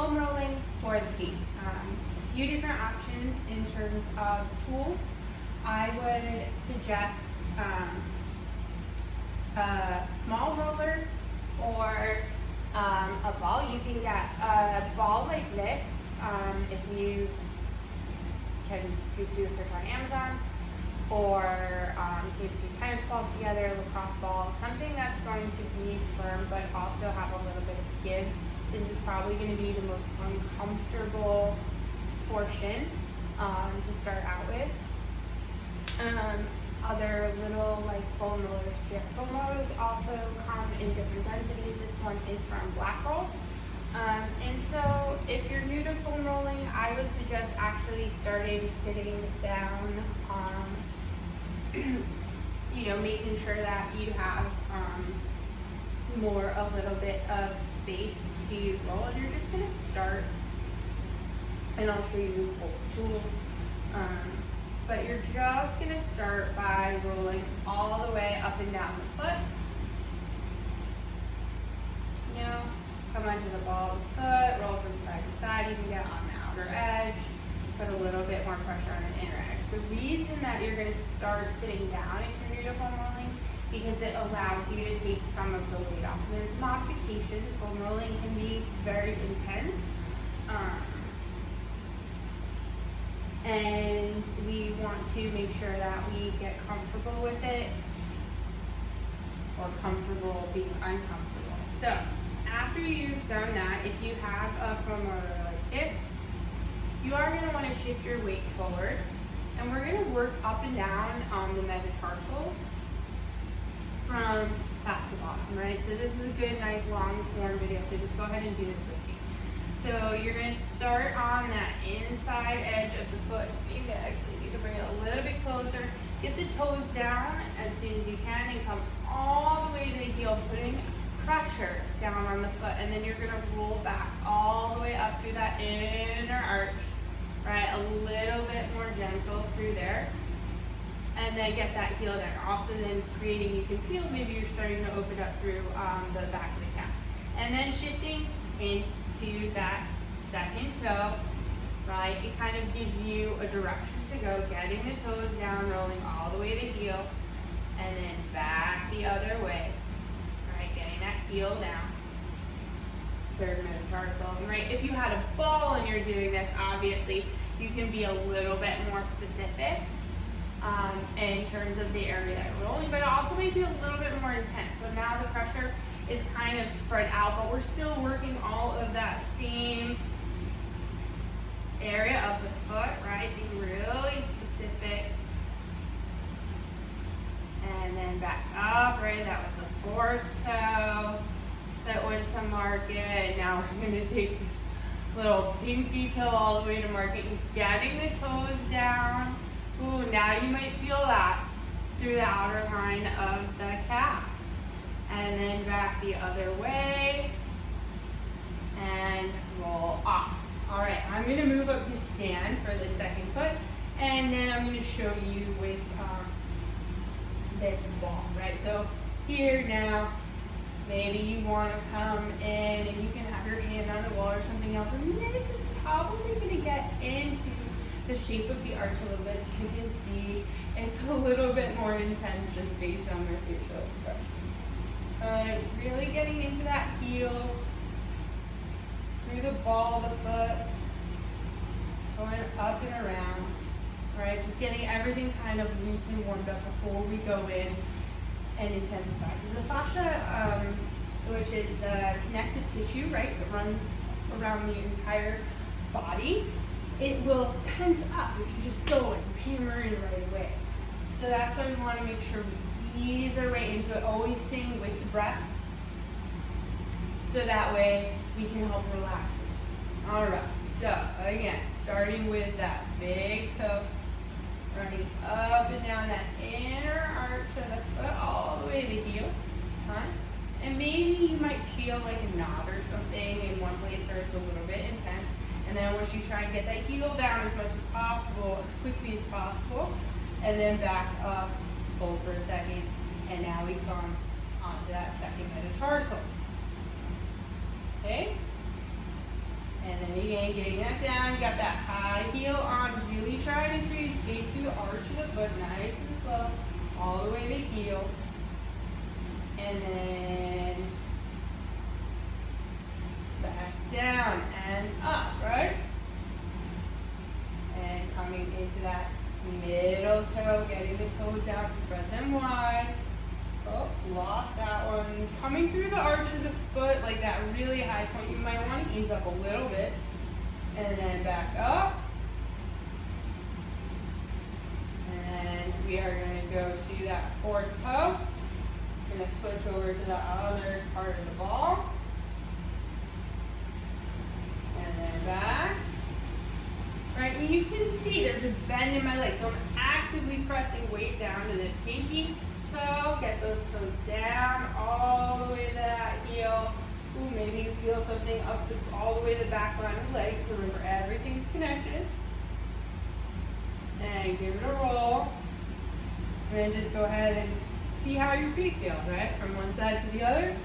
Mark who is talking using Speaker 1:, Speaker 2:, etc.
Speaker 1: foam rolling for the feet. A few different options in terms of tools. I would suggest a small roller or a ball. You can get a ball like this if you can do a search on Amazon, or tape two tennis balls together, lacrosse ball, something that's going to be firm but also have a little bit of give. This is probably going to be the most uncomfortable portion to start out with. Other little like foam rollers here. Foam rollers also come in different densities. This one is from Black Roll. And so if you're new to foam rolling, I would suggest actually starting sitting down, making sure that you have a little bit of space to roll. And you're just going to start, and I'll show you both tools. But you're just going to start by rolling all the way up and down the foot. Come onto the ball of the foot, roll from side to side. You can get on the outer edge, put a little bit more pressure on the inner edge. The reason that you're going to start sitting down if you're new to foam rolling, because it allows you to take some of the weight off. And there's modifications. Foam rolling can be very intense. And we want to make sure that we get comfortable with it, or comfortable being uncomfortable. So after you've done that, if you have a foam roller like this, you are going to want to shift your weight forward, and we're going to work up and down on the metatarsals from top to bottom, right? So this is a good, nice, long form video, so just go ahead and do this with me. So you're going to start on that inside edge of the foot. You actually need to bring it a little bit closer. Get the toes down as soon as you can and come all the way to the heel, putting pressure down on the foot. And then you're going to roll back all the way up through that inner arch, right? A little bit more gentle through there. And then get that heel down. Also then creating, you can feel maybe you're starting to open up through the back of the calf. And then shifting into that second toe, right? It kind of gives you a direction to go, getting the toes down, rolling all the way to heel, and then back the other way, right? Getting that heel down. Third metatarsal, right? If you had a ball and you're doing this, obviously you can be a little bit more specific in terms of the area that you're rolling, but it also may be a little bit more intense. So now the pressure is kind of spread out, but we're still working all of that same area of the foot, right? Being really specific. And then back up, right? That was the fourth toe that went to market. Now we're going to take this little pinky toe all the way to market and getting the toes down. Ooh, now you might feel that through the outer line of the calf. And then back the other way, and roll off. All right, I'm gonna move up to stand for the second foot, and then I'm gonna show you with this ball, right? So here now, maybe you wanna come in and you can have your hand on the wall or something else, and this is probably gonna get into the shape of the arch a little bit, so you can see it's a little bit more intense just based on my facial expression. Really getting into that heel, through the ball of the foot, going up and around. All right, just getting everything kind of loose and warmed up before we go in and intensify. Because the fascia, which is connective tissue, right, that runs around the entire body, it will tense up if you just go and hammer in right away. So that's why we want to make sure we ease our way into it, always staying with the breath, so that way we can help relax it. All right, so again, starting with that big toe, running up and down that inner arch of the foot, all the way to the heel. And maybe you might feel like a knot or something in one place, or it's a little bit intense. And then once you try and get that heel down as much as possible, as quickly as possible, and then back up, hold for a second, and now we come onto that second metatarsal. Okay? And And again, getting that down, got that high heel on, really trying to create space through the arch of the foot, nice and slow, all the way to the heel. And then back down and up, right? And coming into that middle toe, getting the toes out, spread them wide. Oh, lost that one. Coming through the arch of the foot, like that really high point, you might want to ease up a little bit. And then back up. And we are going to go to that fourth toe. We're going to switch over to the other part of the ball. And then back. Right, and you can see there's a bend in my leg, so I'm actively pressing weight down to the pinky toe. Get those toes down all the way to that heel. Ooh, maybe you feel something up all the way to the back line of the leg. So remember, everything's connected. And give it a roll. And then just go ahead and see how your feet feel, right? From one side to the other.